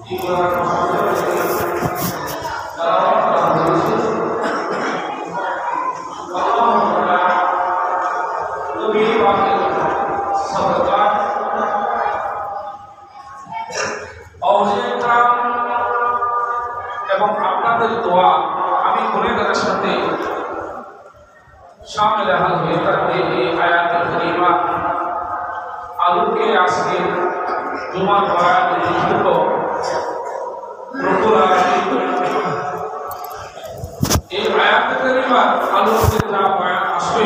এবং আপনাদের দোয়া আমি গুনাহগারের সাথে শামিল হাল হয়ে থাকবে এই আয়াতুল কারিমা আলোকে আজকে জুমার বয়ান লিখিত রব্বুল আলামিন এই আয়াতুল কারিমা আলোকে যা বয়ান আসবে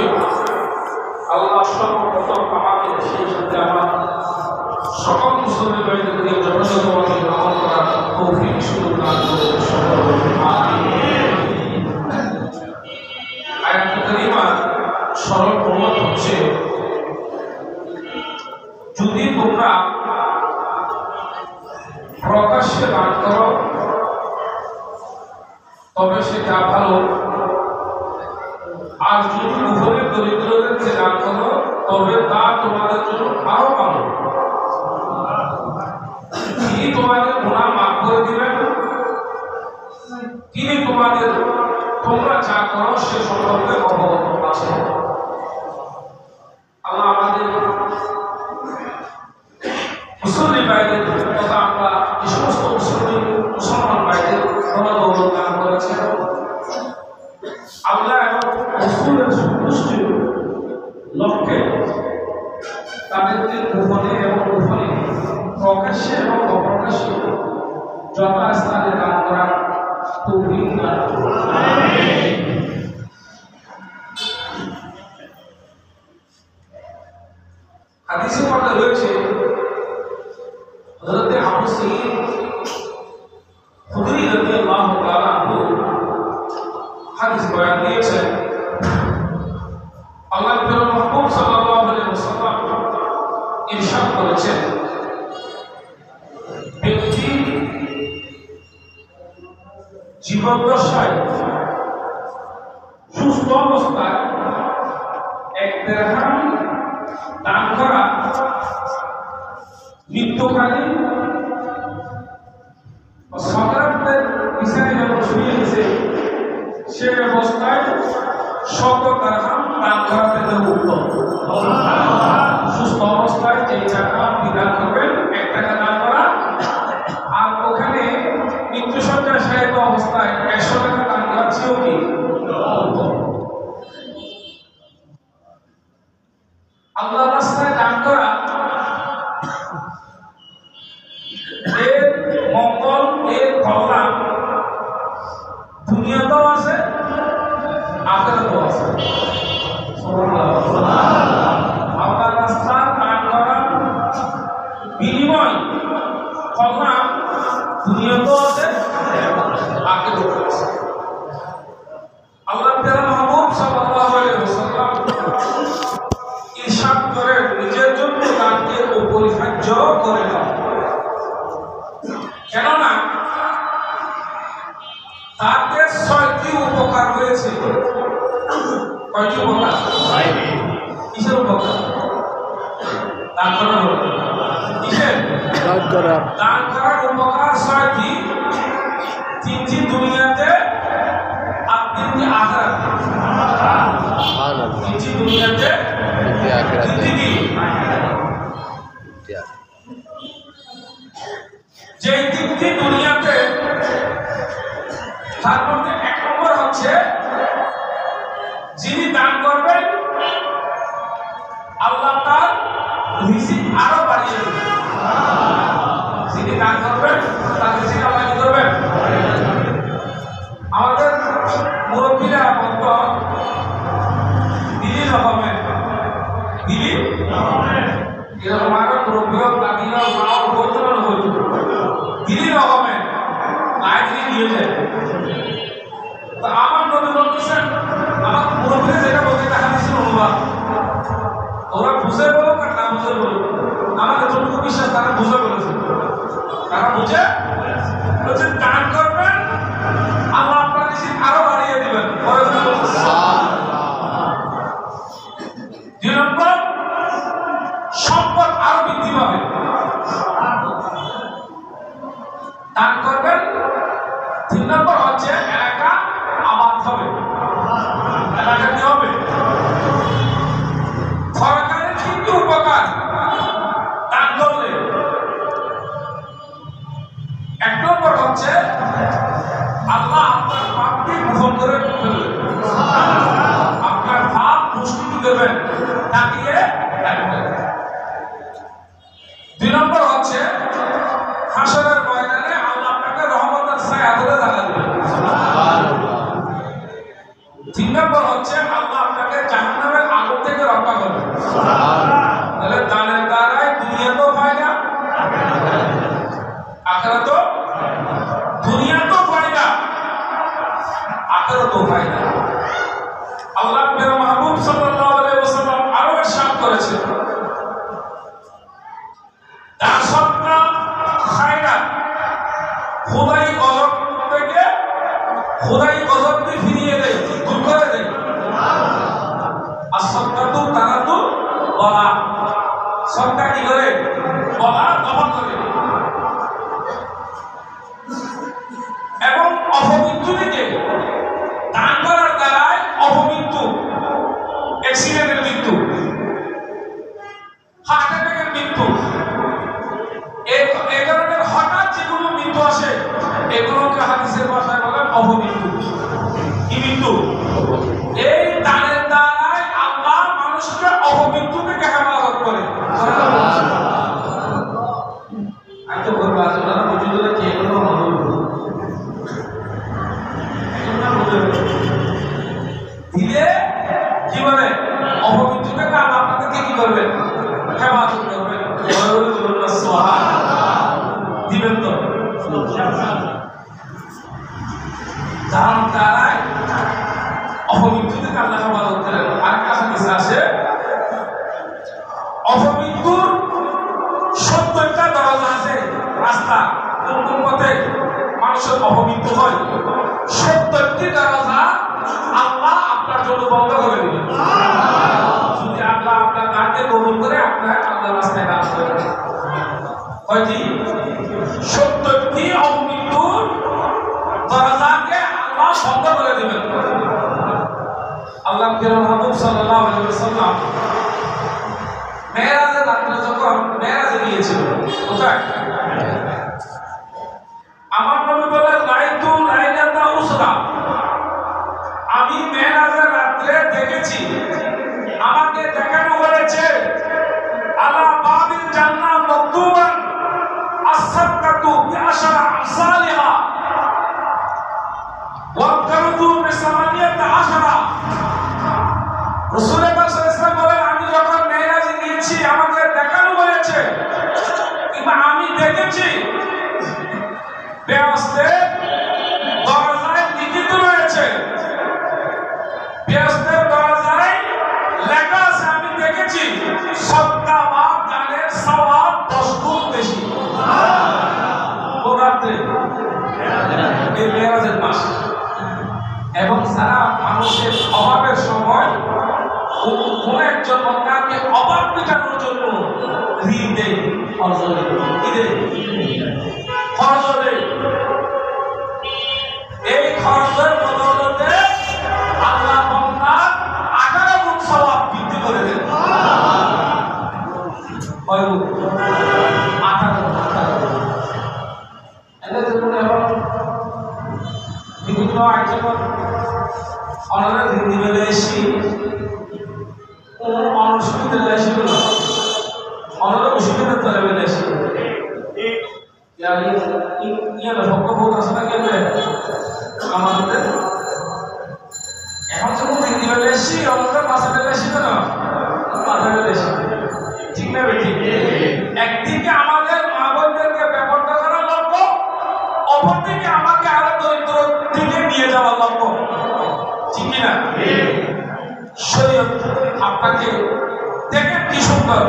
আল্লাহ সর্বপ্রথম আমাকে সেই সাথে আমার সকল মুসলিম ভাইদেরকে যথাযথভাবে আমল করার তৌফিক সুযোগ দান করুন আয়াতুল কারিমা সরল প্রমাণ হচ্ছে যদি তোমরা প্রকাশ্যে দান করো তবে সেটা ভালো, আর যদি গোপনে দরিদ্রদেরকে দান করো তবে তা তোমাদের জন্য আরো ভালো। তিনি তোমাদের গুনাহ মাফ করে দিবেন, তিনি তোমরা যা করো সে সম্পর্কে অবগত আছেন। আল্লাহ আমাদের মুসলিম ভাইদের তথা আমরা যে সমস্ত মুসলমান ভাইদের দৌলত দান করেছেন, আল্লাহ এবং রাসূলের সন্তুষ্টির লক্ষ্যে তাদেরকে গোপনে এবং গোপনে প্রকাশ্যে এবং অপ্রকাশ্যে যথাস্থানে দান করার তৌফিক দান করুন। হাদিসের মধ্যে রয়েছে হযরত আবু সাঈদ খুদরি রাদিয়াল্লাহু তাআলা আনহু হাদিস বয়ান দিয়েছেন, আল্লাহর প্রিয় মাহবুব সাল্লাল্লাহু আলাইহি ওয়াসাল্লাম ইরশাদ করেছেন, ব্যক্তি জীবদ্দশায় সুস্থ অবস্থায় এক দিরহাম দান করা মৃত্যুকালীন সকারাতের বিছানায় যখন শুয়ে গেছে সে অবস্থায় 100 দিরহাম দান করা থেকে উত্তম। সুস্থ অবস্থায় যে টাকা আপনি দান করবেন 1 টাকা দান করা, আর ওখানে মৃত্যুসজ্জায় শায়িত অবস্থায় 100 টাকা দান করা চেয়েও কি উত্তম। আল্লাহর রাস্তায় দান করা এর মঙ্গল, এর কল্যাণ দুনিয়াতেও আছে, আখিরাতেও আছে। আল্লাহর রাস্তায় দান করা বিনিময় কল্যাণ দুনিয়াতেও আছে, আখিরাতেও আছে। আল্লাহর প্রিয় মাহবুব সাল্লাল্লাহু আলাইহি ওয়াসাল্লাম ইরশাদ করে নিজের জন্য দানকে অপরিহার্য করে দাও, কেননা তাতে 6টি উপকার রয়েছে। কয়টি উপকার? কিসের উপকার? দান করার উপকার। কিসের? দান করার উপকার 6টি, 3টি দুনিয়াতে আর 3টি আখিরাতে। 3টি দুনিয়াতে, 3টি আখিরাতে। যে 3টি দুনিয়াতে, তার মধ্যে 1 নম্বর হচ্ছে যিনি দান করবেন আল্লাহ তার রিজিক আরো বাড়িয়ে দেবেন। যিনি দান করবেন তার রিজিক আল্লাহ কি করবেন? আমাদের মুরব্বীরা বলতো দিলি রকমের, দিলি এরকম আগে মুরব্বী হোক, দাদি হোক, মা হোক, বলতে পারো বলতো দিলি রকমের আয় দিলি দিয়ে যায়। তো আমার নবী বলতেছেন, আমার মুরব্বীরা যেটা বলতে টাকা দিচ্ছিল অনুবাদ, ওরা বুঝে বলো আর না বুঝে বলো, আমার যতটুকু বিশ্বাস তারা বুঝে বলেছে। তারা বুঝে বলছে দান করবেন আল্লাহ আপনার রিজিক আরো বাড়িয়ে দিবেন। 2 নম্বর, সম্পদ আরো বৃদ্ধি পাবে। দান করবেন। 3 নম্বর হচ্ছে এলাকা আবাদ হবে, এলাকা কি হবে? সরকারের কিন্তু উপকার দান করলে। 1 নম্বর হচ্ছে আল্লাহ আপনার পাপকে গ্রহণ করে ফেলবে, আপনার পাপ মুষ্টি দেবেন, তাকিয়ে রাখবেন। 2 নম্বর হচ্ছে হাসরের ময়দানে আল্লাহ আপনাকে রহমতের ছায়া ধরে জায়গা দিবেন। 3 নম্বর হচ্ছে আল্লাহ আপনাকে জাহান্নামের আগুন থেকে রক্ষা করবেন। তাহলে দানের দ্বারাই দুনিয়াতেও ফায়দা, আখিরাতেও, দুনিয়াতেও ফায়দা, আখিরাতেও ফায়দা। আল্লাহ প্রিয় মাহবুব সাল্লাল্লাহু আলাইহি ওয়াসাল্লাম আরো ইরশাদ করেছেন, দান সদকা খায়রা খোদাই গজব থেকে, খোদাই গজবকে ফিরিয়ে দেয়, দূর করে দেয়। আর সদকাতু তারাতু বলা, সদকা কি করে? বলা দমন করে। এবং অপমৃত্যু থেকে দান করার দ্বারাই অপমৃত্যু, অ্যাক্সিডেন্টের মৃত্যু, হার্ট অ্যাটাকের মৃত্যু, এই ধরনের হঠাৎ যেগুলো মৃত্যু আসে এগুলোকে হাদিসের ভাষায় বলেন অপমৃত্যু। কি মৃত্যু? এই দানের দ্বারাই আল্লাহ মানুষকে অপমৃত্যু থেকে হেফাজত করে। আমি তো বলবো আসলে বুঝলে কি এগুলো দিলে কি বলে অপমৃত্যু থেকে আল্লাহ আপনাদেরকে কি করবেন? হেফাজত করবেন। দিবেন তো দান দ্বারাই অপমৃত্যু থেকে আল্লাহ হেফাজত করেন। আরেকটা হাদিস আছে, অপমৃত্যুর 70টা দরজা আছে। রাস্তা কোন কোন পথে মানুষের অপমৃত্যু হয়, 70টি দরজা আল্লাহ আপনার জন্য বন্ধ করে দিবেন। যদি আল্লাহ আপনার দানকে কবুল করে আপনার আল্লাহ রাস্তায় দান করে। কয়টি? 70টি অপমৃত্যুর দরজাকে আল্লাহ বন্ধ করে দিবেন। আল্লাহ মাহবুব সাল্লাল্লাহু আলাইহি ওয়াসাল্লাম মেরাজের রাত্রে যখন মেরাজে গিয়েছিল, কোথায়? আমার নবী বলেন লাইতু লাইলাতা উসরা, আমি মেরাজের রাত্রে দেখেছি, আমাকে দেখানো হয়েছে আলা বাবিল জান্নাহ মাকতুবান as-sadaqatu bi-ashri amsalha wal-qardu bi-8 রাসূল পাক সাল্লাল্লাহু আলাইহি ওয়াসাল্লাম বলেন আমি যখন মেরাজে গিয়েছি আমাকে দেখানো হয়েছে কিংবা আমি দেখেছি বেহেশতে দরজায় লিখিত রয়েছে, বেহেশতের দরজায় লেখা আছে, আমি দেখেছি সদকা বা দানের সওয়াব 10 গুণ বেশি। রাত্রে এই মেরাজের মাস, এবং সারা মানুষের অভাবের সময় কোন একজন বান্দাকে অভাব মেটানোর জন্য ঋণ দেয়, খরচ দেয়। এই খরচের বদৌলতে আল্লাহ বান্দার 18 গুণ সওয়াব বৃদ্ধি করে দেন। কয় গুণ? 18 গুণ। এদের জন্য এখন বিভিন্ন আইটেম অনেক হিন্দি বেলে এসি অনসুবিধা এসেছিল না, অনেক অসুবিধা তলে বেলে এসি ভক্ত বহুত আছে না কেন্দ্রে আমাদের এখন যখন হিন্দি বেলে এসি অনেক মাথা বেলে এসি না, মাথা বেলে এসি, ঠিক না বেটি? একদিকে আমাদের মা বোনদেরকে ব্যাপারটা করার লক্ষ্য, অপরদিকে আমাকে আরো দরিদ্র দিকে নিয়ে যাওয়ার লক্ষ্য, ঠিক না? শরীয়ত আপনাকে দেখেন কি সুন্দর,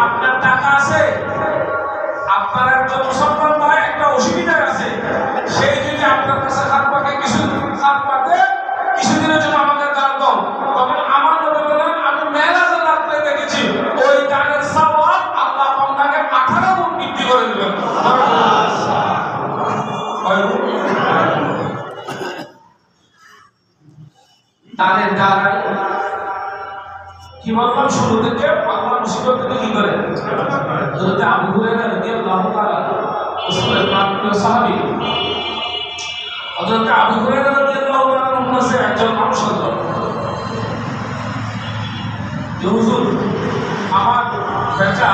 আপনার টাকা আছে, আপনার একজন মুসলমান ভাই একটা অসুবিধা আছে, সেই যদি আপনার কাছে হাত পাকে কিছুদিনের জন্য আমাকে দান দাও, তখন আমার নবী বলেন আমি মেরাজের রাত্রে দেখেছি ওই দানের সওয়াব আল্লাহ বান্দাকে 18 গুণ বৃদ্ধি করে দিবেন। জন্য কি করে হযরত আবু হুরায়রা রাদিয়াল্লাহু তাআলা রাসূলের প্রিয় সাহাবী হযরত আবু হুরায়রা রাদিয়াল্লাহু তাআলার কাছে একজন মানুষ আসলো যে হুজুর আমার বেটা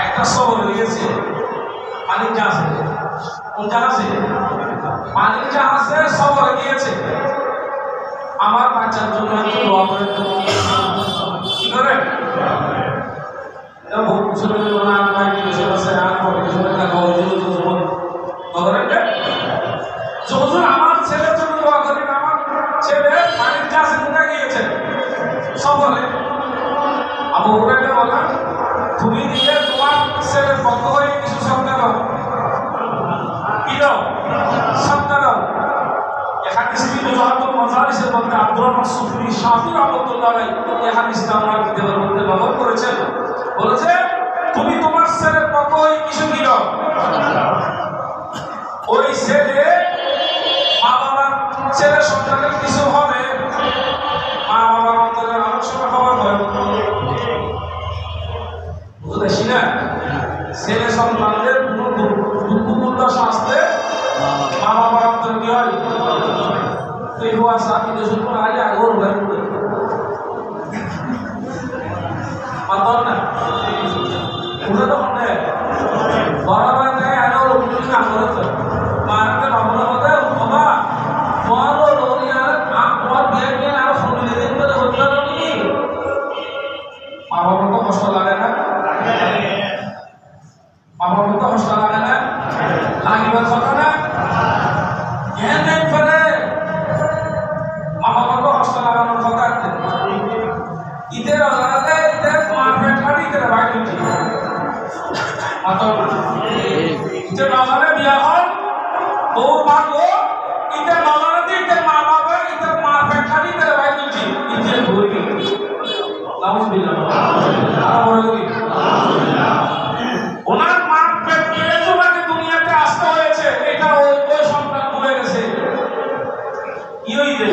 একটা সবর হয়েছে পানির জাহাজে কোন জাহাজে পানির জাহাজে সবর গিয়েছে আমার বাচ্চার জন্য একটু দোয়া করে কি করে এটা বহুত ছোট না আমার কিছু আছে আর কিছু টাকা খাওয়া দিল তো জীবন বদলে হুজুর আমার ছেলের জন্য দোয়া করেন আমার ছেলে পানির জাহাজে ঢুকে গিয়েছে সবরে আবু হুরায়রা বলেন তুমি দিলে তোমার ছেলের পক্ষ হয়ে কিছু সন্তান দাও কি দাও সন্তান দাও হাদিসটি মুজাহিদুল মাজালিসের মধ্যে আব্দুর রহমান সুফি শাফি রাহমাতুল্লাহ আলাইহি এই হাদিসটা আমার কিতাবের মধ্যে ব্যবহার করেছেন বলেছে তুমি তোমার ছেলের পক্ষ হয়ে কিছু দিও ওই ছেলে মা বাবার ছেলে সন্তানের কিছু হবে মা বাবার অন্তরে অনেক সময় খবর হয় বুঝেছি না ছেলে সন্তানদের দুঃখপূর্ণ শাস্তে মা বাবার অন্তরে কি হয় এই হওয়া সাথী দেশের পর আগে আগর ভাই পাতল না উঠে তো অনেক বড় ভাই নেই আগর উঠে না করে তো মারতে বাবুরা বলে বাবা বড় লোক আর আমার বিয়ে নিয়ে আর ফোনে দিন করে হচ্ছে না নি মা বাবার তো কষ্ট লাগে না মা বাবার তো কষ্ট লাগে না লাগিবার কথা না জ্ঞান নেই ফেলে মা বাবার তো কষ্ট লাগানোর কথা ঈদের আলাদা ঈদের মারপেট খালি ঈদের বাইরে ঈদের বাজারে বিয়া হয় বউ ভাগো ঈদের বাজারে দিয়ে ঈদের মা বাবা ঈদের মারপেট খালি ঈদের বাইরে ঈদের ভরি নাউজুবিল্লাহ আরো বড় করি ওনার মারপেট পেয়ে তোমাকে দুনিয়াতে আসতে হয়েছে এটা ওই সন্তান ভুলে গেছে কি হইবে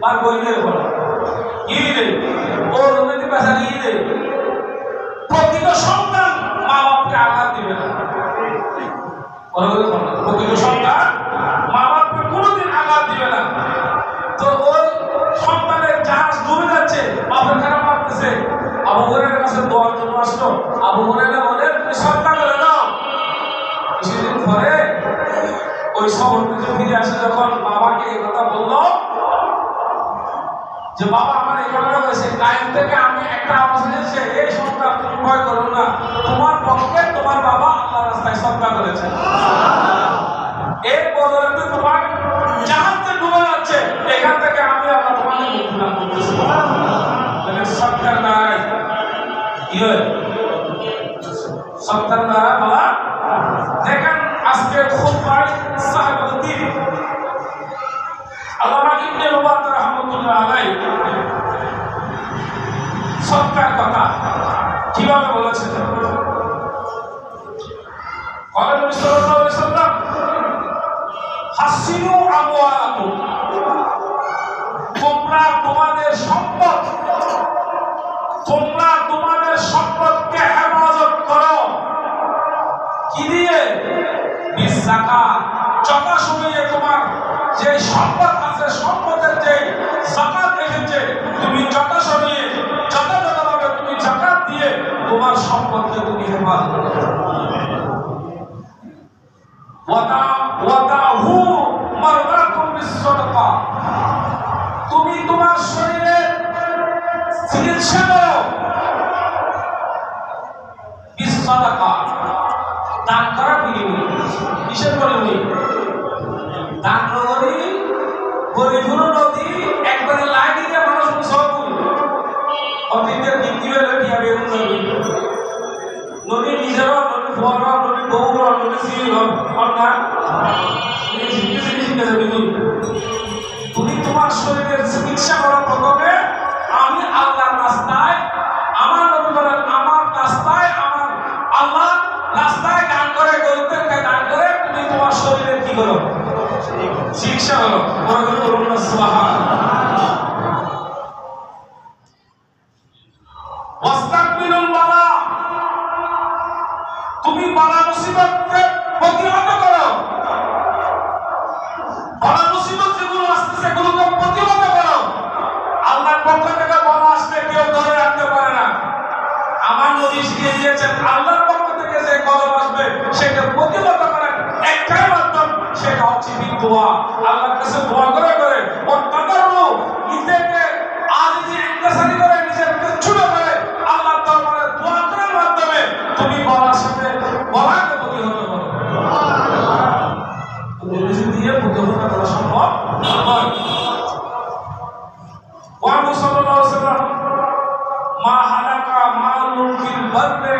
আর বইলে বলো কি হইবে ওর উন্নতি পেশা নিয়ে দেবে প্রকৃত সন্তান মা বাপকে আঘাত দিবে না প্রকৃত সন্তান মা বাপকে কোনোদিন আঘাত দিবে না তো ওই সন্তানের জাহাজ ডুবে যাচ্ছে বাপের খারাপ লাগতেছে আবু হুরায়রার কাছে দোয়ার জন্য আসলো আবু হুরায়রা বলেন তুমি সন্তান করে দাও কিছুদিন পরে ওই শহর থেকে ফিরে আসে যখন বাবাকে এই কথা বললো যে বাবা আমার এই ঘটনা হয়েছে টাইম থেকে আমি একটা আওয়াজ দিয়েছে এই সন্তান তুমি ভয় করো না তোমার পক্ষে তোমার বাবা আল্লাহ রাস্তায় সদকা করেছে এর বদলে তোমার জাহাজে ডুবে যাচ্ছে এখান থেকে আমি আল্লাহ তোমাকে মুক্তি দান করতেছি মানে সদকার নাই ইয়ে সদকার দ্বারা বলা দেখেন আজকে খুতবায় সাহাবাতুদ্দিন আল্লামা ইবনে মুবারক রাহমাতুল্লাহ আলাইহি সদকার কথা কিভাবে বলেছেন قال النبي صلى الله عليه وسلم হাসিনু আমওয়ালাকুম তোমরা তোমাদের সম্পদকে হেফাজত করো কি দিয়ে বিযাকাত যথাসময়ে তোমার যে সম্পদ আছে সম্পদের যে যাকাত এসেছে তুমি যথাসময়ে যথাযথভাবে তুমি যাকাত দিয়ে তোমার সম্পদকে তুমি হেফাজত করো ওয়াদাহু মারদাকুম বিসসাদাকা তুমি তোমার শরীরের চিকিৎসা করো বিসসাদাকা দান করা বিনিময়ে কিসের বিনিময়ে দান করি গরিবুর নদী একবারে লাইনে দিয়ে মানুষ সব অতীতের দিকে লটিয়া বেরুন নদী নিজেরও নদী ফোয়ারা নদী বউরা নদী সিল অন্যা তুমি তোমার শরীরের চিকিৎসা করার প্রথমে আমি আল্লাহর রাস্তায় আমার নবী বলেন আমার রাস্তায় আমার আল্লাহ রাস্তায় দান করে গরিবদেরকে দান করে তুমি তোমার শরীরের কি করো চিকিৎসা করো করুন না সুবহানাল্লাহ ওয়াস্তাকবিলুল বালা তুমি বালা মুসিবতকে প্রতিহত করো, বালা মুসিবত যেগুলো আসছে সেগুলোকে প্রতিহত করো। আল্লাহর পক্ষ থেকে বলা আসলে কেউ ধরে রাখতে পারে না। আমার নবী শিখিয়ে দিয়েছেন আল্লাহর পক্ষ থেকে যে কদম আসবে সেটা প্রতিহত করার একটাই মাধ্যম, সেটা হচ্ছে দোয়া। আল্লাহর কাছে দোয়া করে করে অত্যাচারও নিজেকে আজিজি ইনকাসারি করে নিজেকে ছোট করে আল্লাহর দরবারে দোয়া করার মাধ্যমে তুমি বলার সাথে বলাকে প্রতিহত করো। তুমি নিজে দিয়ে প্রতিহত করা সম্ভব নয়। ওয়াহু সাল্লাল্লাহু আলাইহি ওয়াসাল্লাম মা হালাকা মালুন ফিল বাররি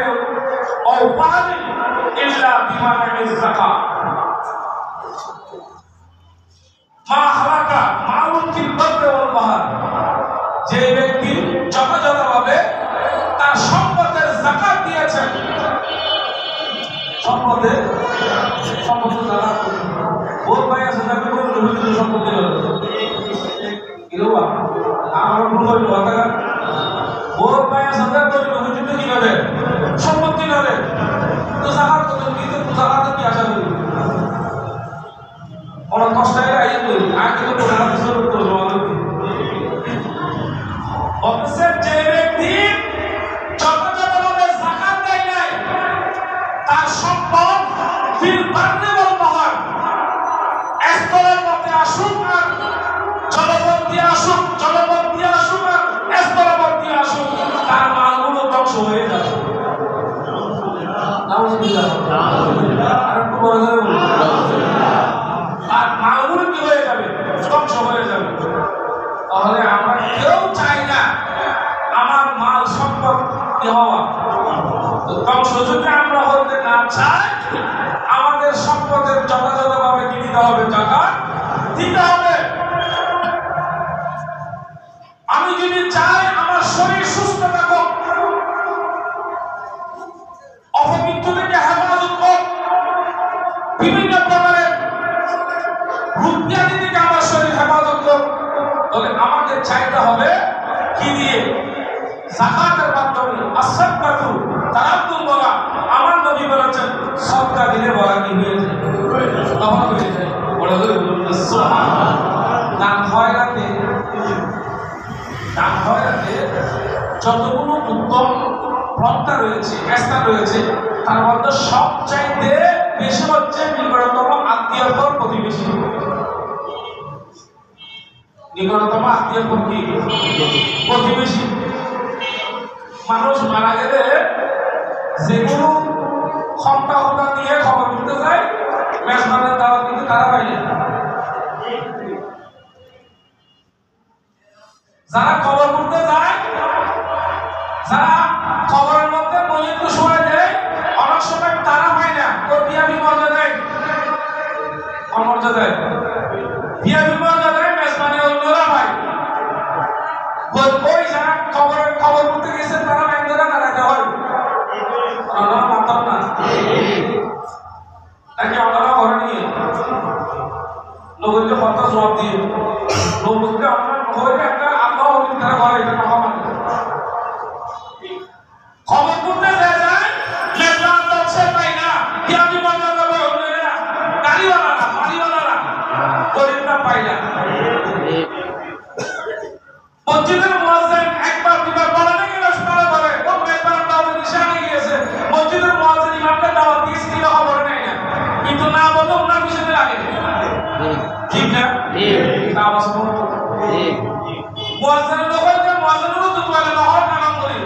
আও বাহরি ইল্লা বিমানাইজ যাকাত। মা হালাকা মালুন ফিল বাররি ওয়াল বাহর, যে ব্যক্তি যথাযথভাবে তার সম্পদের যাকাত দিয়েছেন, সম্পদের যাকাত ওর ভাই আছে না কোনো নবীর সম্পদ দিল কিরবা আমার ভুল হইল কথা ওর ভাই আছে না কোনো নবীর কি করে সম্পত্তি করে তো যাকাত কত দিতে যাকাত কি আশা করি অনেক কষ্ট হয়ে আইয়ে করি আগে তো যাকাত শুরু করব অবশ্যই যে ব্যক্তি যথাযথভাবে যাকাত দেয় নাই তার সম্পদ ফিল বাররি ওয়াল বাহর, স্থলের মধ্যে আসুক আর জলপথ দিয়ে আসুক, জলপথ দিয়ে আসুক আর স্থলপথ দিয়ে আসুক, তার মালগুলো ধ্বংস হয়ে যাবে। আর মালগুলো কি হয়ে যাবে? ধ্বংস হয়ে যাবে। তাহলে আমরা কেউ চাই না আমার মাল সম্পদ কি হওয়া ধ্বংস। যদি আমরা হতে না চাই আমাদের সম্পদের যথাযথভাবে কি দিতে হবে? যাকাত দিতে হবে। আমি যদি চাই আমার শরীর সুস্থ থাকুক, অপমৃত্যু থেকে হেফাজত হোক, বিভিন্ন প্রকারের রোগ ব্যাধি থেকে আমার শরীর হেফাজত হোক, তাহলে আমাকে চাইতে হবে কি দিয়ে? যাকাতের মাধ্যমে। as-সাদকাতু তারাদ্দুল বলা, আমার নবী বলেছেন সদকা দিলে বলা কি হয়ে যায়? তখন হয়ে যায়। বলে বলে বলুন সুবহানাল্লাহ। দান খয়রাতে যতগুলো উত্তম পন্থা রয়েছে, স্থান রয়েছে, তার মধ্যে সবচাইতে বেশি হচ্ছে নিকটতম আত্মীয়র পর প্রতিবেশী। নিকটতম আত্মীয়র পর কি? প্রতিবেশী। মানুষ মারা গেলে যেগুলো ক্ষমতা ক্ষমতা দিয়ে খবর দিতে যায়, মেজবানের দাওয়াত কিন্তু তারা পায় না। যারা খবর করতে যায়, যারা খবরের মধ্যে মহিত শোয়া দেয়, অনেক সময় তারা পায় না। ওর বিয়া বিমর্যাদায় অমর্যাদায় বিয়া বিমর্যাদায় মেজবানে অন্যরা পায়। ওই যারা খবর করতে গেছে তারা ব্যাংকরা দাঁড়াতে হয়। আমরা মাতাম না নাকি আমরা ঘরে নিয়ে লোককে কথা জবাব দিয়ে লোককে আমরা হয়ে একটা আল্লাহ তারা ঘরে এটা টাকা মানে খবর করতে যায় মেজবান দচ্ছে পাই না, বিয়া বিমর্যাদা পায় অন্যরা, গাড়িওয়ালারা বাড়িওয়ালারা গরিবরা পাই না। মসজিদের মুয়াজ্জিন একবার দুবার বলা নাকি রাস্তায় বলে ও মেজবান দাওয়াত নিশানে গিয়েছে, মসজিদের মুয়াজ্জিন ইমামকে দাওয়াত দিয়েছে কি খবর নাই না, কিন্তু না বললে ওনার পিছনে লাগে। ঠিক না? ঠিক। আওয়াজ করো। ঠিক। মুয়াজ্জিনের লোককে মুয়াজ্জিনেরও তো বলে না হয় কালাম করি।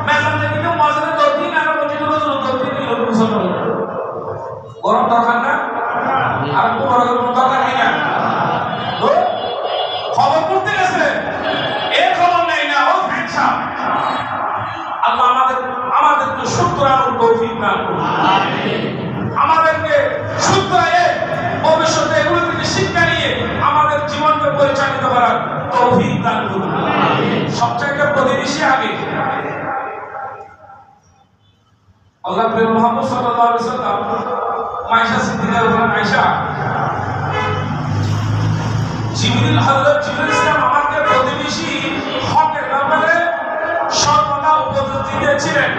মেজবান থেকে মুয়াজ্জিনের দরদিন আর মসজিদের দরদিন লোক মুসলমান। গরম দরকার না? আর কোন গরম দরকার নেই না। তো খবর করতে গেছে এর খবর নেই না, ও ফ্যানসা। আল্লাহ আমাদেরকে শুকরানোর তৌফিক দান করুন। আমিন। আমাদেরকে শুকরায়ে ভবিষ্যতে এগুলো থেকে শিক্ষা নিয়ে আমাদের জীবনকে পরিচালিত করার তৌফিক দান করুন। আমিন। সবচাইতে প্রতিবেশী আগে আল্লাহ প্রিয় মুহাম্মদ সাল্লাল্লাহু আলাইহি ওয়াসাল্লাম মাইশা সিদ্দিকার বলেন, আয়েশা হযরত জিবরিল ইসলাম আমাকে প্রতিবেশী হকের ব্যাপারে সর্বদা উপদেশ দিয়েছিলেন।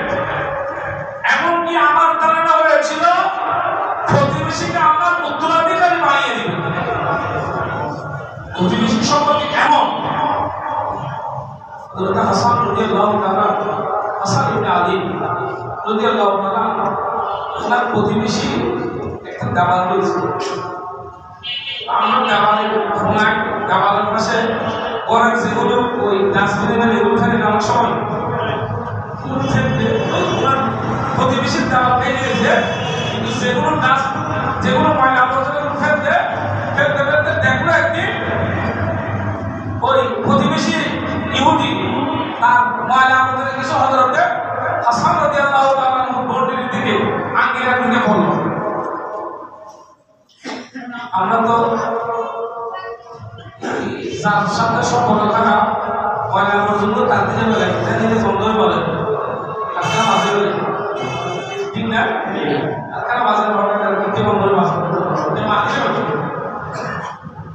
এমনকি আমার ধারণা রাদিয়াল্লাহু তাআলা ওনার প্রতিবেশী একটা দাবাল রয়েছে। আমরা দাবালের কোনায় দাবালের পাশে ঘরের যেগুলো ওই ডাস্টবিনে এগুলো থাকে নামার সময় ওনার প্রতিবেশীর দাবাল পেয়ে গেছে, কিন্তু যেগুলো ময়লা আবর্জনা ফেলতে ফেলতে ফেলতে দেখলো একদিন ওই প্রতিবেশী ইহুদি তার ময়লা আবর্জনা কিছু হযরতে হাসান রাদিয়াল্লাহু তাআলা বোর্ডের দিকে আঙ্গিনার দিকে পড়ল। আমরা তো যার সাথে সম্পর্ক থাকা ময়লা আবর্জনা তার দিকে বলে তার দিকে বন্ধই বলে আজকাল মাঝে বলে ঠিক না, আজকাল মাঝে বলে বন্ধই মাঝে মাঝে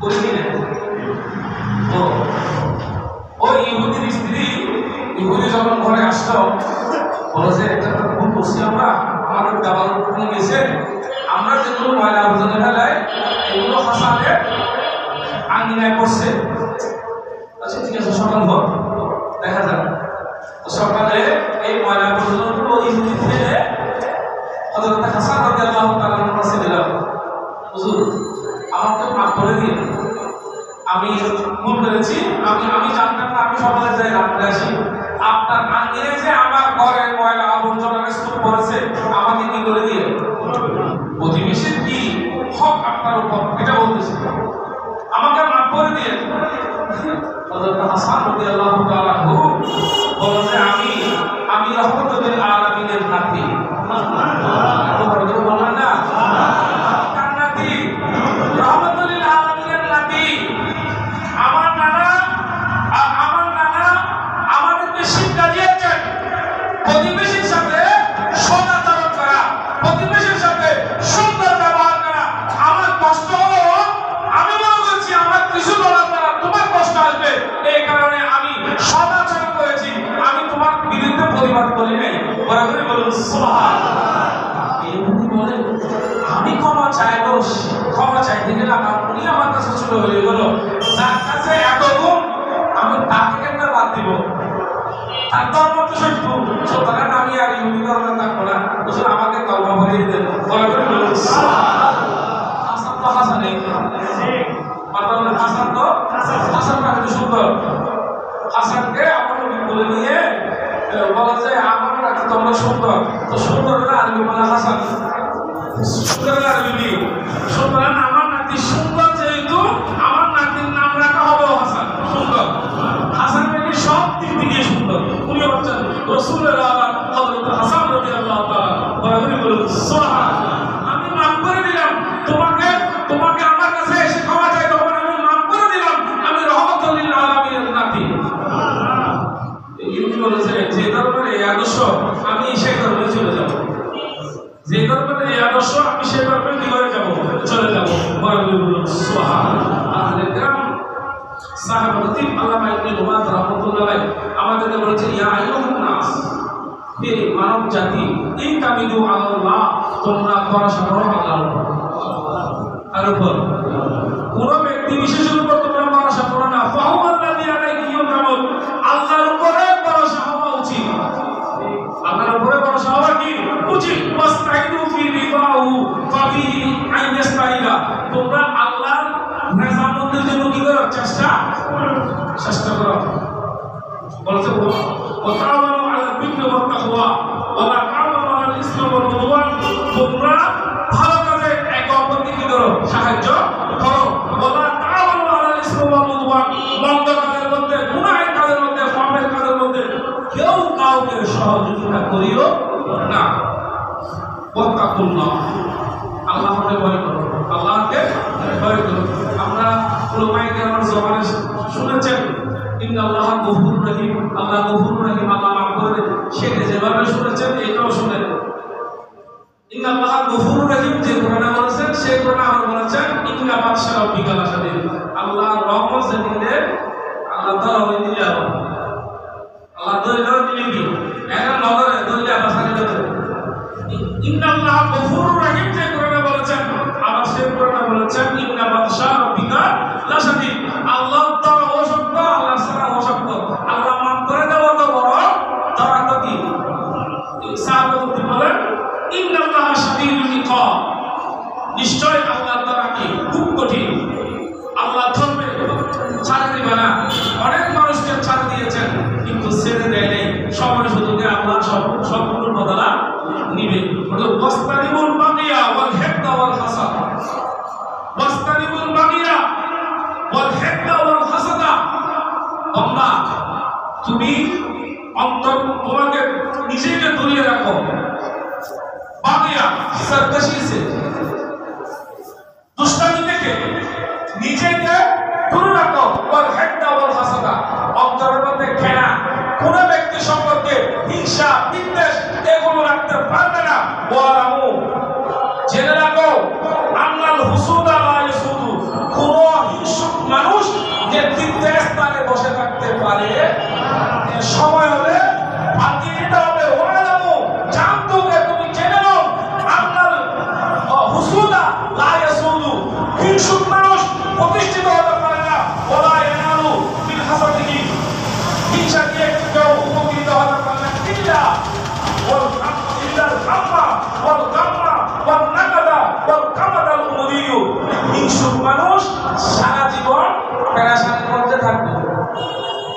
করি না। তো ওই ইহুদির স্ত্রী ইহুদি যখন ঘরে আসলো বলে যে একটা ভুল করছি আমরা, আমাদের দাবাল নিয়ে গেছে, আমরা যেগুলো ময়লা আবর্জনা ফেলাই এগুলো হাসানের আঙ্গিনায় পড়ছে। আচ্ছা ঠিক আছে, সকাল ভোর দেখা যাক। সকালে এই ময়লা আবর্জনাগুলো ইহুদি ফেলে হযরত হাসান রাদিয়াল্লাহু তাআলার কাছে দিলাম, হুজুর আমাকে মাফ করে দিন, আমি ভুল করেছি, আমি জানতাম না, আমি সকালে যাই রাত্রে আসি, আপনার আঙ্গিনায় যে আমার ঘরের ময়লা আবর্জনা স্তূপ করেছে আমাকে কি করে দিয়ে প্রতিবেশীর কি হক আপনার উপর এটা বলতেছে, আমাকে মাফ করে দিয়ে। হযরত হাসান রাদিয়াল্লাহু তাআলা বলে যে আমি রহমতুল আলামিনের নাতি। বললেন না কার নাতি? রহমতুল আলামিনের নাতি। আমার নানা আমাদেরকে শিক্ষা দিয়েছেন প্রতিবেশীর সাথে সদাচরণ করা, প্রতিবেশীর সাথে সুন্দর ব্যবহার করা। আমার কষ্ট হলো, আমি মনে করছি আমার কিছু বলার দ্বারা তোমার কষ্ট আসবে, এই কারণে আমি সদাচরণ করেছি, আমি তোমার বিরুদ্ধে প্রতিবাদ করি নাই। বরাবরই বলুন সুবহানাল্লাহ। ইহুদি বলে আমি ক্ষমা চাইবো, ক্ষমা চাইতে গেলে উনি আমার কাছে ছোট হয়ে গেল, যার কাছে এত গুণ আমি তাকে কেন বাদ দিব, তার ধর্ম তো সত্য, সুতরাং আমি আর ইহুদি ধর্ম থাকবো না, হুজুর আমাকে কলমা ভরিয়ে দেন। বরাবরই বলুন সুবহানাল্লাহ। হাসান তো হাসানই, হাসান তো হাসানটা কিন্তু সুন্দর। হাসানকে আমার নবী বলে নিয়ে বলা যায় আমার কাছে তোমরা সুন্দর, তো সুন্দর আরবি বলা হাসান, সুন্দর আরবি কি? সুতরাং আমার নাতি সুন্দর, যেহেতু আমার নাতির নাম রাখা হবে হাসান, সুন্দর। হাসান নাকি সব দিক থেকে সুন্দর, উনি হচ্ছেন রাসূলুল্লাহ হযরত হাসান রাদিয়াল্লাহু তাআলা। বরাবরই বলুন সুবহানাল্লাহ। আমি মাফ করে দিলাম তোমাকে আমার কাছে এসে ক্ষমা চাই, তখন আমি মাফ করে দিলাম, আমি রহমতুল আলামিনের নাতি। ইহুদি বলেছে যে ধর্মের এই আদর্শ আমি সেই ধর্মে চলে যাব, যে ধর্মের এই আদর্শ আমি সেই ধর্মে কি করে যাব, চলে যাব। বরাবরই বলুন সুবহানাল্লাহ। আহলে কিরাম সাহাবাতি আল্লামা ইবনে রুমাত রাহমাতুল্লাহ আলাইহি আমাদেরকে বলেছেন ইয়া আইয়ুহান নাস, হে মানব জাতি, ইন তামিদু আল্লাহ, তোমরা ভরসা করো আল্লাহর উপর। আর উপর কোন ব্যক্তি বিশেষের উপর তোমরা ভরসা করো না, ফাহুয়াল্লাযী আলাইহি ইয়াতামাদ, আল্লাহর উপরে ভরসা হওয়া উচিত, আল্লাহর উপরে ভরসা হওয়া কি উচিত। ওয়াস্তাইনু ফি রিদাহু ফাফি আইয়াস্তাইলা, তোমরা আল্লাহর রাজামন্দির জন্য কি করো, চেষ্টা করো। বলছে ওয়াতাওয়ানু আলাল বিররি ওয়াত তাকওয়া ওয়া লা তাওয়ানু আলাল ইসমি ওয়াল উদওয়ান, তোমরা ভালো কাজে একে অপরকে কি করো, সাহায্য করো। ওয়া লা তাওয়ানু আলাল ইসমি ওয়াল উদওয়ান, মন্দ কাজের মধ্যে, গুনাহের কাজের মধ্যে, পাপের কাজের মধ্যে কেউ কাউকে সহযোগিতা করিও না। ওয়াত্তাকুল্লাহ, আল্লাহকে ভয় করো, আল্লাহকে ভয় করো। আমরা উলামায়ে কেরামের জবানে শুনেছেন ইন্নাল্লাহ গফুরুর রহিম, আল্লাহ গফুরুর রহিম, আল্লাহ মাফ করে দেন, সেটা যেভাবে শুনেছেন এটাও শুনেন। ইন্নাল্লাহ গফুরুর রহিম যে কোরআনে বলেছেন, সেই কোরআনে আবার বলেছেন ইন্না বাতশা রাব্বিকা লাশাদীদ, আল্লাহর রহমত যেদিনে আল্লাহ তাআলা ওই দিলে আল্লাহ দিলে কি এখন নগরে দলিলে আবার সারি দেবে। ইন্নাল্লাহ গফুরুর রহিম যে কোরআনে বলেছেন, আবার সেই কোরআনে বলেছেন ইন্না বাতশা রাব্বিকা লাশাদীদ, আল্লাহ তাআলা অশক্ত, আল্লাহ ছাড়া অশক্ত, আল্লাহ মাফ করে দেওয়া তো বড়, তারা তো কি সাহাবায়ে মধ্যে বলেন ইন্নাল্লাহা শাদীদুল ইকাব, নিশ্চয় আল্লাহ তাআলা কি খুব কঠিন। আল্লাহ ধরবে, ছাড় দিবে না। অনেক মানুষকে ছাড় দিয়েছেন কিন্তু ছেড়ে দেয় নাই, সময় সুযোগে আল্লাহ সম্পূর্ণ বদলা নিবে। ওয়াস্তানিবুল বাগিয়া ওয়াল হিকদা ওয়াল হাসাদ, ওয়াস্তানিবুল বাগিয়া ওয়াল হিকদা ওয়াল হাসাদা। তোমরা তুমি অন্তর তোমাকে নিজেকে দূরে রাখো, বাগিয়া সরকশি সে, দুষ্টামি থেকে নিজেকে দূরে রাখো। ওয়াল হিকদা ওয়াল হাসাদা, অন্তরের মধ্যে ঘৃণা, কোন ব্যক্তি সম্পর্কে হিংসা বিদ্বেষ এগুলো রাখতে পারবে না। ওয়ালামু, জেনে রাখো, আন্নাল হুসুদা লা ইয়াসুদু, কোন হিংসুক মানুষ যে তৃতীয় স্থানে বসে থাকতে পারে, সময় হলে ভাগিয়ে দিতে হবে। ওয়ালামু, জানতো যে তুমি জেনে নাও, আন্নাল হুসুদা লা ইয়াসুদু, হিংসুক মানুষ প্রতিষ্ঠিত হতে পারে না। ওয়ালা ইয়ানালু বিল হাসাদিহি, হিংসা দিয়ে কেউ উপকৃত হতে পারে না। ইল্লা ওয়াল ইল্লাল হাম্মা ওয়াল গাম্মা ওয়াল নাকাদা ওয়াল কামাদাল উমরিয়ু, হিংসুক মানুষ সারা জীবন পেরেশানির মধ্যে থাকবে।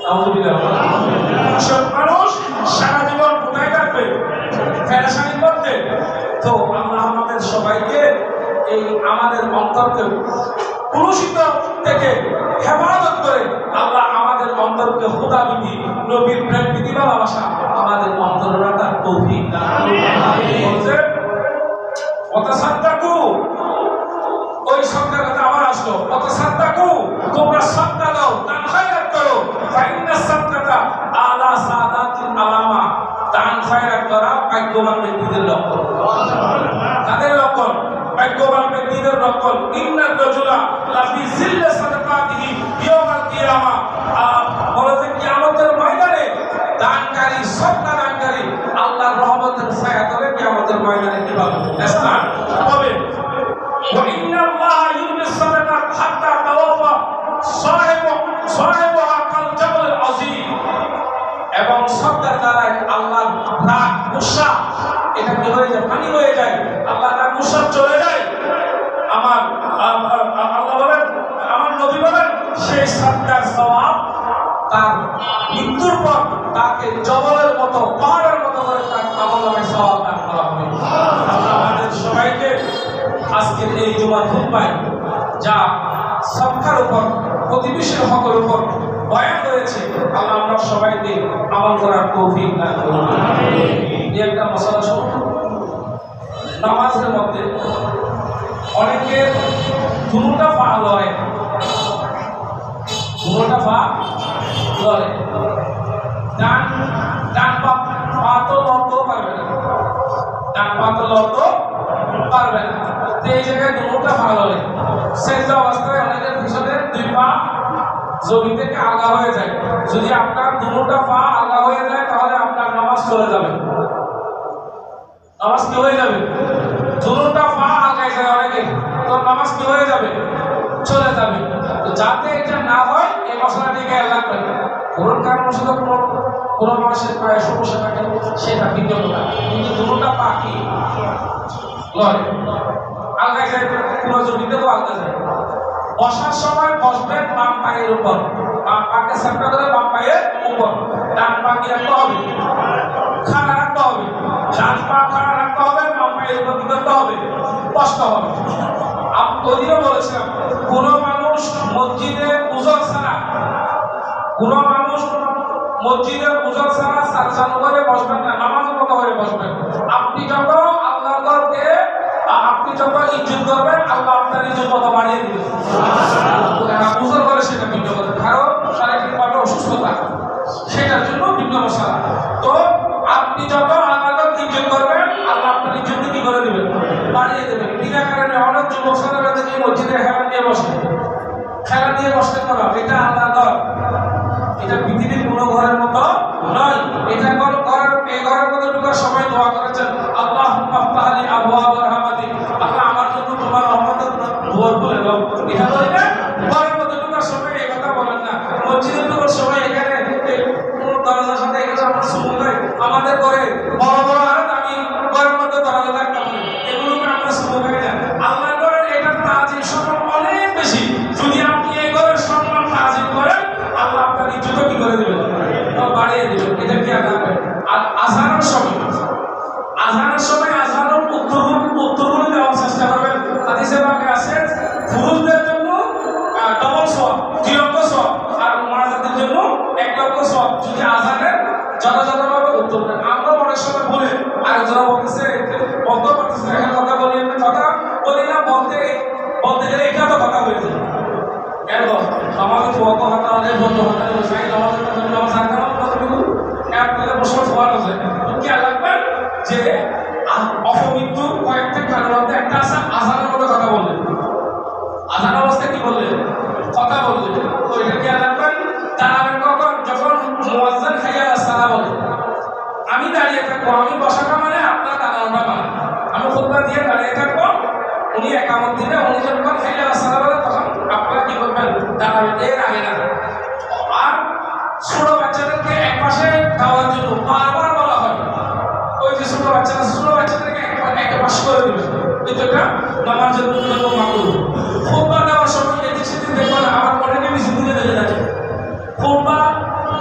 আউযুবিল্লাহ। হিংসুক মানুষ সারা জীবন কোথায় থাকবে? পেরেশানির মধ্যে। তো আল্লাহ আমাদের সবাইকে এই আমাদের অন্তরকে কলুষিত থেকে হেফাজত করে আল্লাহ আমাদের অন্তরকে খোদাবিধি, নবীর প্রেম বিধি ভালোবাসা আমাদের অন্তরে রাখার তৌফিক দান করুন। ওয়াতাসাদ্দাকু, ওই শব্দের কথা আবার আসলো। ওয়াতাসাদ্দাকু, তোমরা সাদকা দাও, দান খয়রাত করো। ফাইন্নাস সাদকাতা আলা সাদাতিল আলামা, দান খয়রাত করা ভাগ্যবান ব্যক্তিদের লক্ষণ। তাদের লক্ষণ ভাগ্যবান ব্যক্তিদের লক্ষণ। ইন্নার রাজুলা লাফি জিল্লি সাদাকাতিহি ইয়াউমাল কিয়ামা, বলেছে কিয়ামতের ময়দানে দানকারী, সদকা দানকারী আল্লাহর রহমতের ছায়াতলে কিয়ামতের ময়দানে কি পাবে? স্থান পাবে। ওয়া ইন্নাল্লাহা ইউরবিস সাদাকা হাত্তা তাওয়াফা সাহিবুহা কাল জাবাল আযীম, এবং সদকার দ্বারা আল্লাহর রাগ গুসা এটা কি হয়ে যায়? পানি হয়ে যায়। আল্লাহর রাগ গুসা চলে যায়। আমার আল্লাহ বলেন, আমার নবী বলেন, সেই সদকার সওয়াব তার মৃত্যুর পর তাকে জবলের মতো, পাহাড়ের মতো করে তার আমলনামায় সওয়াব দান করা হবে। আল্লাহ আমাদের সবাইকে আজকের এই জুমার খুতবায় যা সদকার উপর, প্রতিবেশীর হকের উপর বয়ান হয়েছে, আল্লাহ আমরা সবাইকে আমল করার তৌফিক দান করুন। এই একটা মশলা শুনুন, নামাজের মধ্যে অনেকের দুটা পা লড়ে, দুটা পা লড়ে, ডান পা তো লড়তেও পারবে না, ডান পা তো লড়তেও পারবে না। তো এই জায়গায় দুটা পা লড়ে, সেই অবস্থায় অনেকের পিছনে দুই পা জমি থেকে আগা হয়ে যায়। যদি আপনার দুটা পা আগা হয়ে যায় তাহলে আপনার নামাজ চলে যাবে। নামাজ কি হয়ে যাবে? দুটা পা আগায় যায় অনেকে, তো নামাজ কি হয়ে যাবে? চলে যাবে। তো যাতে এটা না হয় এই মশলাটি খেয়াল রাখবেন। কোন কারণবশত কোনো মানুষের প্রায় সমস্যা থাকে সেটা ভিন্ন কথা, কিন্তু দুটা পা কি লড়ে, আলগায় যায়, পুরো জমিতে তো আলগা যায়। বসার সময় বসবেন বাম পায়ের উপর, বাম পাকে সাপটা ধরে বাম পায়ের উপর, ডান পা কি রাখতে হবে? খাড়া রাখতে হবে। ডান পা খাড়া রাখতে হবে, বাম পায়ের উপর কি করতে হবে? বসতে হবে। আমি ওদিনও বলেছিলাম, কোনো মানুষ মসজিদে উজর ছাড়া, কোনো মানুষ মসজিদে উজর ছাড়া চালু করে বসবেন না, নামাজের মতো করে বসবেন। আপনি যখন আল্লাহর ঘরকে আপনি যখন ইজ্জত করবেন, আল্লাহ আপনার ইজ্জত কত বাড়িয়ে দিবেন। উজর করে সেটা ভিন্ন কথা, কারণ শারীরিকভাবে অসুস্থতা, সেটার জন্য ভিন্ন মশলা। তো আপনি যখন আল্লাহর ইজ্জত করবেন, আল্লাহ আপনার ইজ্জত কি করে দিবেন? বাড়িয়ে দেবেন। বিনা কারণে অনেক যুবক ছেলেরা দেখি মসজিদে খেলা দিয়ে বসে, খেলা দিয়ে বসতে পারো, এটা আল্লাহর ঘর, এটা পৃথিবীর কোনো ঘরের মতো নয়। এটা ঘরের, এই ঘরের মধ্যে ঢোকার সময় দোয়া করেছেন, আল্লাহুম্মা ফতাহলি আবওয়াব রাহমাতিক, আল্লাহ আমার জন্য তোমার রহমতের দুয়ার খুলে দাও। এটা বলবেন ঘরের মধ্যে ঢোকার সময়, এই কথা বলেন না। মসজিদে ঢোকার সময় এখানে কোন দরজার সাথে এখানে আমরা সুমুন নাই, আমাদের ঘরে বড় বড় আর দামি গেলে এটা তো কথা হয়েছে এরকম আমাদের বক হাতা হলে বন্ধ হাতা সাই আমাদের নামাজ আকাম কতটুকু আপনারা বসে হওয়া আছে কি লাগবে যে অপমৃত্যু কয়েকটা কারণ মধ্যে একটা আছে আজানের মধ্যে কথা বললেন আজান অবস্থায় কি বললেন কথা বললেন তো এটা কি লাগবে দাঁড়াবেন কখন যখন মুয়াজ্জিন হাইয়া আলাস সালাহ বলে আমি দাঁড়িয়ে থাকবো আমি বসাটা মানে আপনার দাঁড়ানোটা মানে আমি খুতবা দিয়ে দাঁড়িয়ে থাকবো উনি একামত দিলে উনি যখন হাইয়া আলাস সালাহ বলে তখন আপনারা কি করবেন দাঁড়াবেন এর আগে না আর ছোট বাচ্চাদেরকে এক পাশে দেওয়ার জন্য বারবার বলা হয় ওই যে ছোট বাচ্চাদেরকে এক পাশে করে দিবেন এটা নামাজের জন্য মাকরুহ খুতবা দেওয়ার সময় এদিক সেদিক দেখবেন আমার অনেকে বেশি দূরে দেখে থাকে খুতবা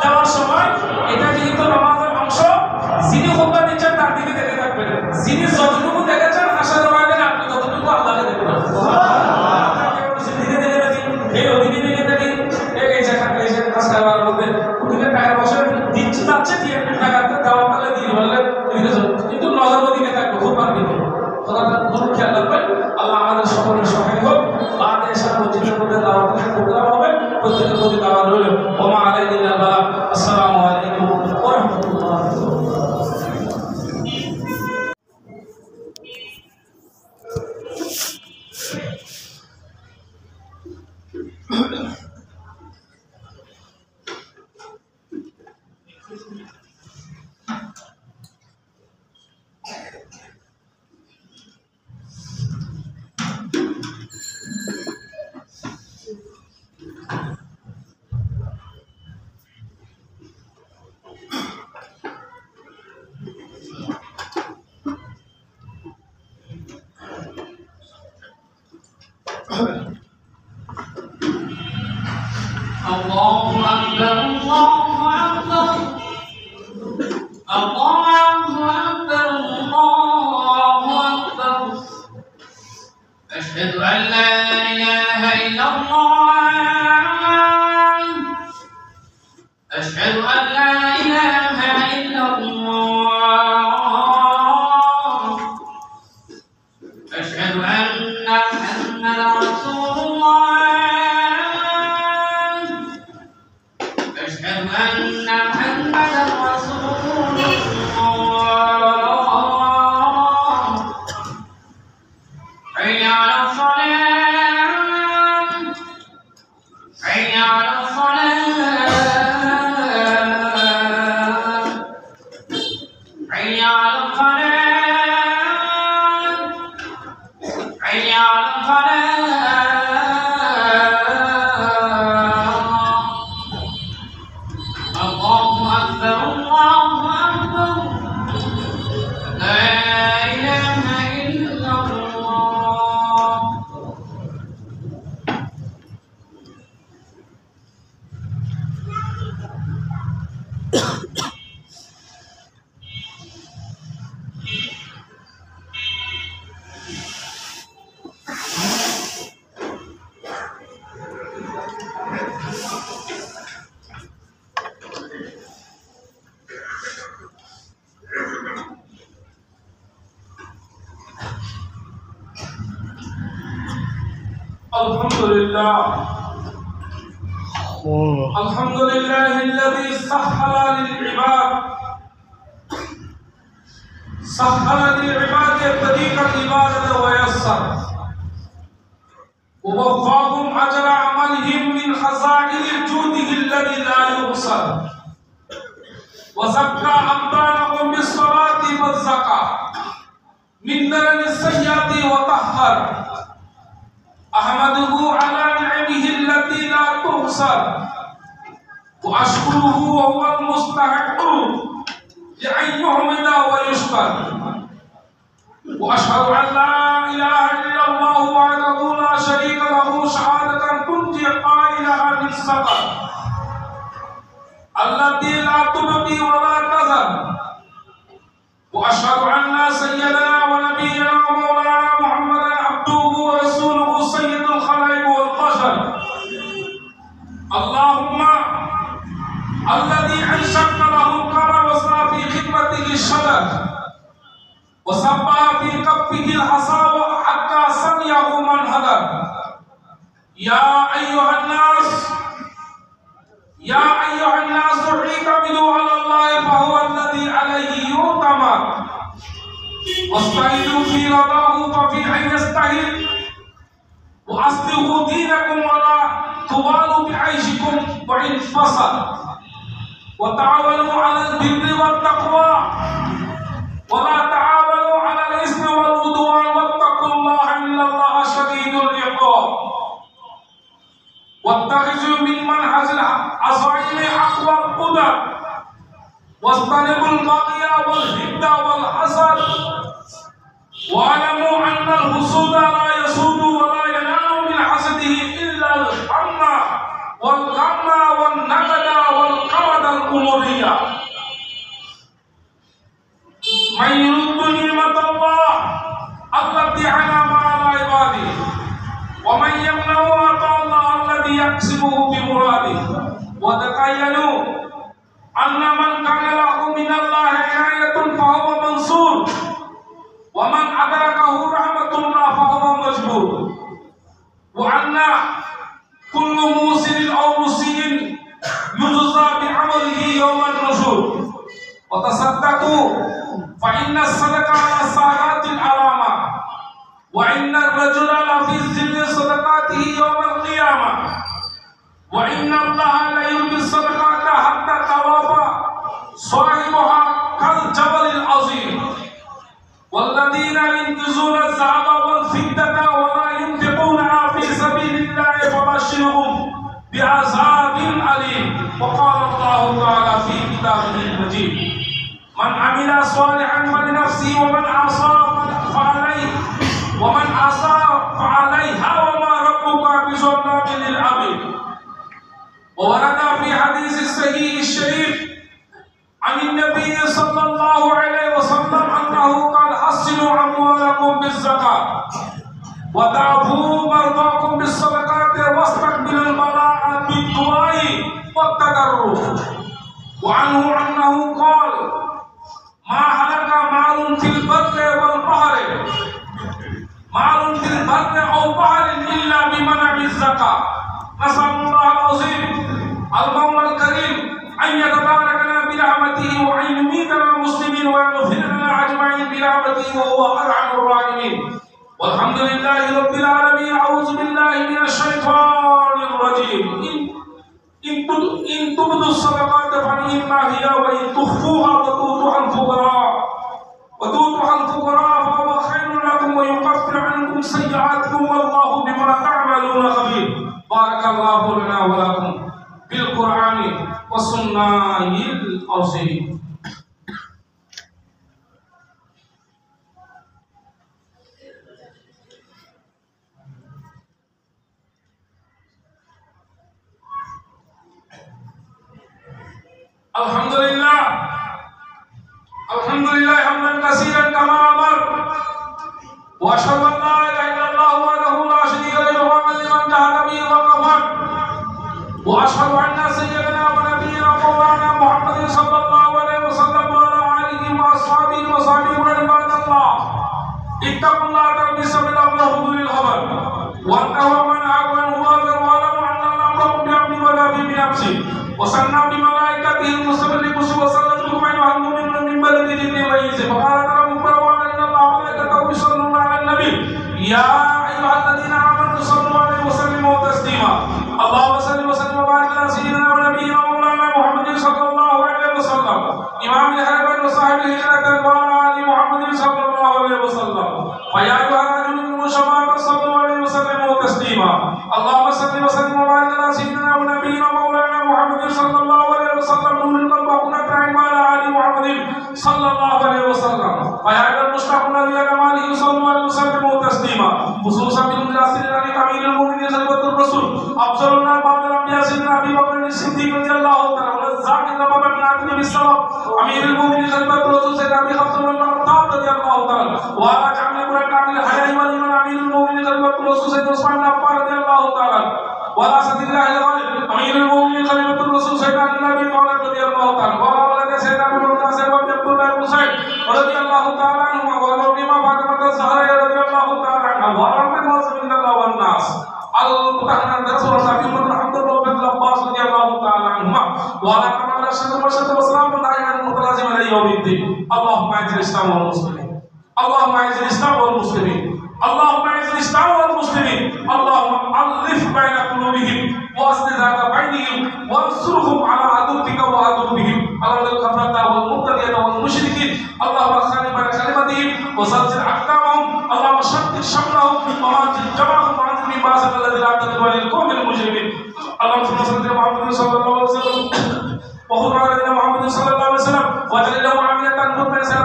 দেওয়ার সময় এটা যেহেতু নামাজের অংশ যিনি খুতবা দিচ্ছেন তার দিকে দেখে থাকবেন যিনি যতটুকু দেখেছেন আশা করা যায় আপনি ততটুকু আল্লাহকে দেখবেন ধীরে ধীরে দেখি এই অধীনে দেখে থাকি এই যেখানে এসে কাজ করার মধ্যে ওদিকে টাকা বসে দিচ্ছে যাচ্ছে দিয়ে টাকাতে দেওয়া পারলে দিয়ে বললে কিন্তু নজর দিকে থাকবে খুতবার দিকে খেয়াল রাখবেন আল্লাহ আমাদের সকলের সহায় হোক বাদে এসে মসজিদের মধ্যে দাওয়াতের প্রোগ্রাম হবে প্রত্যেকের প্রতি দাওয়াত রইল ওমা আলাইহিল বালাগ আসসালামু আলাইকুম ওয়া রাহমাতুল্লাহ الله أكبر الله أكبر الله أكبر أشهد أن لا إله إلا الله أشهد أن لا إله إلا الله أشهد أن محمدا رسول الله أشهد أن محمدا رسول الله حي على الصلاة حي على الصلاة حي على الفلاح حي على الفلاح الله أكبر الله أكبر لا إله إلا الله الحمد لله الذي سهل للعباد طريق العبادة ويسر ووفاهم أجر عملهم من خزائن جوده الذي لا يحصر وزكى أبدانهم بالصلاة والزكاة من درن السيئات وطهر أحمده على نعمه التي لا تحصر وأشكره وهو المستحق لأن يحمد ويشكر وأشهد أن لا إله إلا الله وحده لا شريك له شهادة تنجي قائلها من السقر التي لا تبقي ولا تذر وأشهد أن سيدنا ونبينا ومولانا محمدا عبده ورسوله سيد الخلائق والبشر اللهم الذي أنشأت له القمر وسعى في خدمته الشجر وصبها في كفه الحصى حتى سميه من هدر يا أيها الناس اعتمدوا على الله فهو الذي عليه يعتمد واستعينوا في رضاه ففي أن يستعين وأصلحوا دينكم ولا تبالوا بعيشكم وإن فسد وتعاونوا على البر والتقوى ولا تعاونوا على الإثم والعدوان واتقوا الله إن الله شديد العقاب واتخذوا من منهج العزائم أقوى القدر واجتنبوا البغي والحقد والحسد واعلموا أن الحسود لا يسود ولا ينال من حسده إلا الهم والغم والنكد والكبد الأمورية من يرد نعمة الله التي أنعم على عباده ومن يمنع عطاء الله الذي يكسبه بمراده وتخيلوا أن من كان له من الله عناية فهو منصور ومن أدركه رحمة الله فهو مجبور وأن كل موسر أو مسيء يجزى بعمله يوم النشور وتصدقوا فإن الصدقة على الساعات العلامة وإن الرجل لفي ظل صدقاته يوم القيامة وإن الله لا يلقي الصدقات حتى توافى صاحبها كالجبل العظيم والذين ينقذون الذهب والفضة ولا ينفقونها في سبيل الله فبشرهم بعذاب أليم وقال الله تعالى في كتابه المجيد من عمل صالحا فلنفسه ومن عصى فعليها وما ربك بظلام للعبيد وورد في حديث الصحيح الشريف عن النبي صلى الله عليه وسلم أنه قال حصنوا أموالكم بالزكاة ودعوا مرضاكم بالصدقات واستقبلوا البلاء بالدعاء والتضرع وعنه أنه قال ما هلك مال في البر والبحر أو بحر إلا بمنع الزكاة نسأل الله العظيم المولى الكريم أن يتباركنا برحمته وأن يميتنا مسلمين ويغفر لنا أجمعين برحمته وهو أرحم الراحمين والحمد لله رب العالمين. أعوذ بالله من الشيطان الرجيم. إن تبدوا الصدقات فإنما هي وإن تخفوها وتؤتوها الفقراء فهو خير لكم ويكفر عنكم سيئاتكم والله بما تعملون خبير. بارك الله لنا ولكم بالقرآن والسنة العظيم. الحمد لله حمدا كثيرا كما أمر وأشهد أن لا إله إلا الله وحده لا شريك له ومن لمن جهد به وكفر وأشهد أن سيدنا ونبينا مولانا محمد صلى الله عليه وسلم وعلى آله وأصحابه وصحبه عباد الله اتقوا الله تلبسوا بالأمر حضور الخبر وانتهوا من أعوان وآذر واعلموا أن الأمر بأمر ولا بنفسه وصلنا بملائكته المسبح وسلم أيها المؤمنون من بلد جن وإنس فقال تعالى مباركا إن الله وملائكته يصلون على النبي يا أيها الذين آمنوا صلوا عليه وسلموا تسليما. اللهم صل وسلم وبارك على سيدنا ونبينا مولانا محمد صلى الله عليه وسلم إمام الحرمين وصاحب الهجرة وعلى آل محمد صلى الله عليه وسلم ويا أيها الرجل من شباب صلوا عليه وسلموا تسليما. اللهم صل وسلم وبارك على سيدنا ونبينا مولانا محمد صلى الله عليه وسلم نور القلب وقنة العين وعلى آل محمد صلى الله عليه وسلم ويا أيها المشتاقون إلى كماله صلوا عليه وسلموا تسليما. خصوصا بالمجاسر عن أمير المؤمنين خليفة الرسول أفضلنا بعد الأنبياء سيدنا أبي بكر الصديق رضي الله تعالى عنه والزاهد بابا بن عبد بالسلام أمير المؤمنين خليفة الرسول سيدنا أبي حفص بن الخطاب رضي الله تعالى وعلى جامع القرآن كامل الحياة والإيمان أمير المؤمنين خليفة الرسول سيدنا عثمان بن عفان رضي الله تعالى وعلى سيد الله الغالب أمير المؤمنين خليفة الرسول سيدنا علي بن أبي طالب رضي الله تعالى وعلى ولد سيدنا أبي بكر سيدنا عبد الله بن حسين رضي الله تعالى عنهما وعلى فاطمة الزهراء رضي الله تعالى عنها وعلى من وصف الله والناس المتحنى الإسلام والمسلمين اللهم أعز الإسلام والمسلمين اللهم أعز الإسلام والمسلمين اللهم ألف بين قلوبهم وأصلح ذات بينهم وانصرهم على عدوك وعدوهم على الكفرة والمبتدئين والمشركين اللهم خالف بين كلمتهم وزلزل أقدامهم اللهم شتت شملهم وعجل جمعهم وعجل من باسط الذي لا تدري عن القوم المجرمين اللهم صل على محمد صلى الله عليه وسلم وخذ على محمد صلى الله عليه وسلم واجعل له عاملة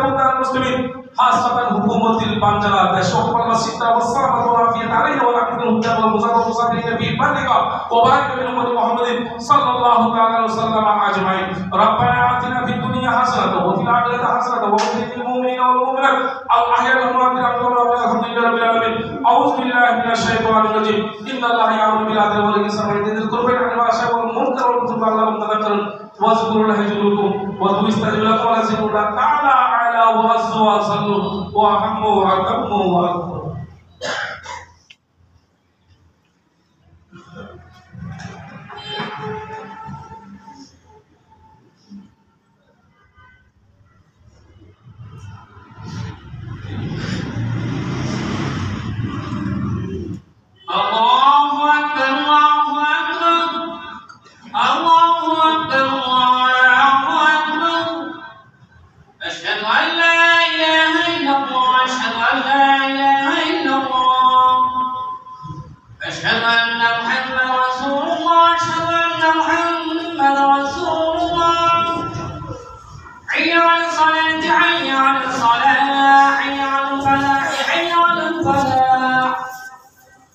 مؤمنة المسلمين خاصة حكومة البنجلة تشوف المسجد والصلاة والعافية عليه ولكن الهدى والمزار والمصابين في بلغ وبارك من أمة محمد صلى الله عليه وسلم أجمعين ربنا آتنا في الدنيا حسنة وفي الآخرة حسنة وقنا المؤمنين والمؤمنات الأحياء والأموات الحمد لله رب العالمين أعوذ بالله من الشيطان الرجيم إن الله يأمر بالعدل والإحسان وإيتاء ذي القربى وينهى عن الفحشاء والمنكر والبغي لعلكم تذكرون واذكروا الله يذكركم وادعوه يستجب لكم ولذكر الله تعالى أعلى وعزوا وصلوا وأحموا وأكموا وأكبروا الله أكبر الله أكبر الله أكبر الله أكبر أشهد أن لا إله إلا الله أشهد أن لا إله إلا الله أشهد أن محمدا رسول الله أشهد أن محمدا رسول الله حي على الصلاة حي على الصلاة حي على الفلاح حي على الفلاح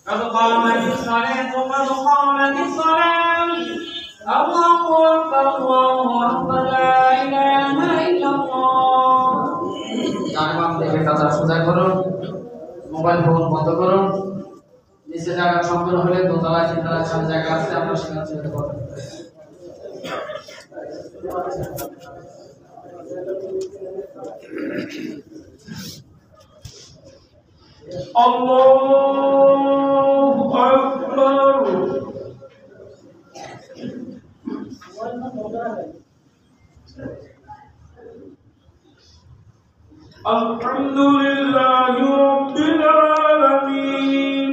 قد قامت الصلاة قد قامت الصلاة الله أكبر لا إله إلا الله নাম থেকে কাঁচা সোজা করুন মোবাইল ফোন বন্ধ করুন নিচে জায়গা সম্পূর্ণ হলে দোতলায় তিনতলায় সামনে জায়গা আছে আমরা সেখানে চলে যাব Allahu Akbar Alhamdulillahi Rabbil Alamin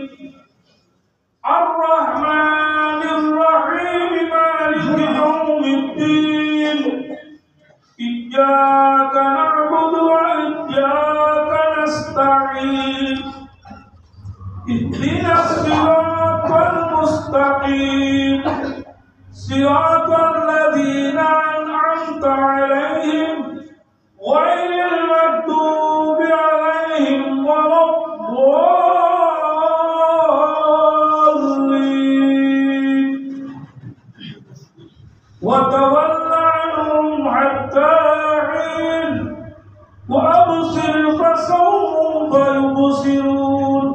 Ar-Rahmanir Rahim Maliki Yawmiddin Iyyaka na'budu wa iyyaka nasta'in اهدنا الصراط المستقيم صراط الذين أنعمت عليهم غير المغضوب عليهم ولا الضالين وتول عنهم حتى حين وأبصر فسوف يبصرون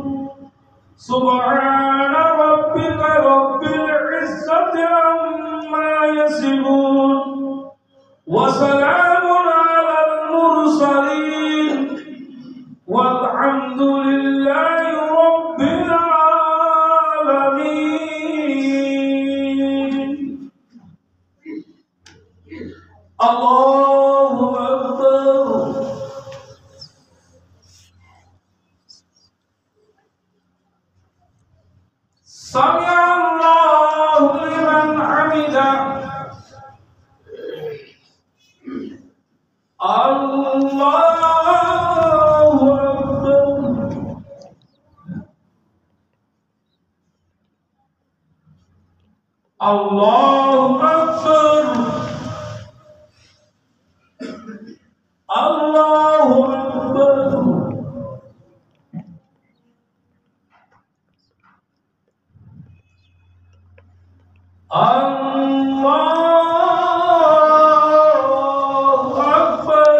سبحان ربك رب العزة عما يصفون وسلام على المرسلين والحمد لله رب العالمين الله أكبر سمع الله لمن حمده الله أكبر الله أكبر الله أكبر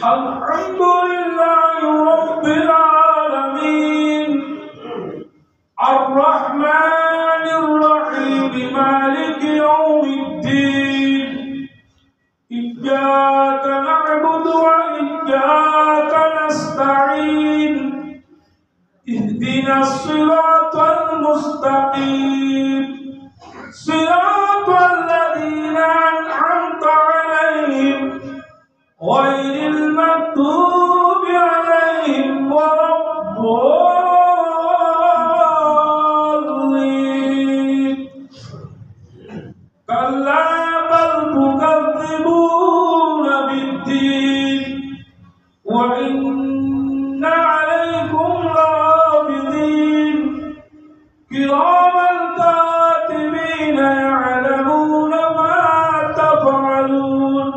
الحمد لله رب العالمين الرحمن الرحيم مالك يوم الدين إياك نعبد وإياك نستعين اهدنا الصراط المستقيم صراط الذين أنعمت عليهم غير المغضوب عليهم ولا الضالين كلا بل تكذبون بالدين وإن عليكم لحافظين كراما كاتبين يعلمون ما تفعلون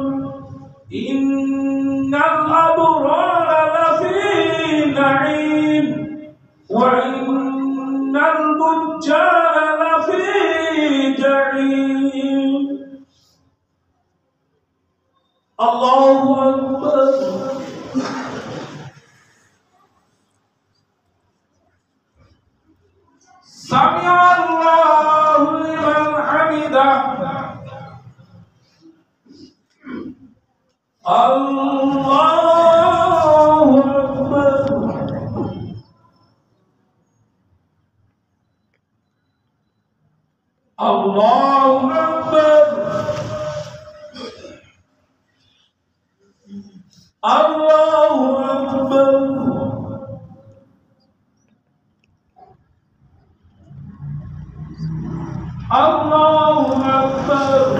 إن الأبرار لفي نعيم وإن الفجار لفي جحيم الله أكبر سمع الله لمن حمده الله أكبر الله أكبر الله أكبر الله أكبر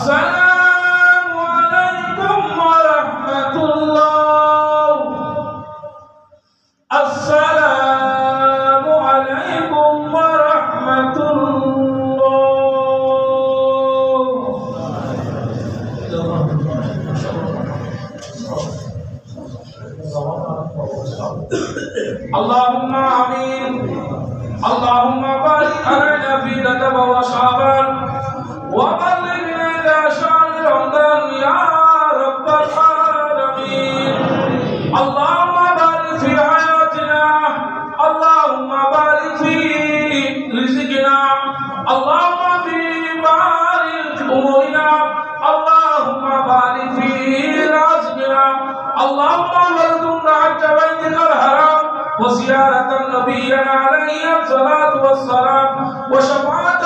السلام عليكم ورحمة الله السلام عليكم ورحمة الله اللهم آمين اللهم بارك علينا في رجب وشعبان وبلغنا إلى شهر رمضان يا رب العالمين اللهم بارك في حياتنا اللهم بارك في رزقنا اللهم بارك أمورنا اللهم بارك في رزقنا اللهم ارزقنا حج بيتك الحرام وزيارة نبينا عليه الصلاة والسلام وشفاعة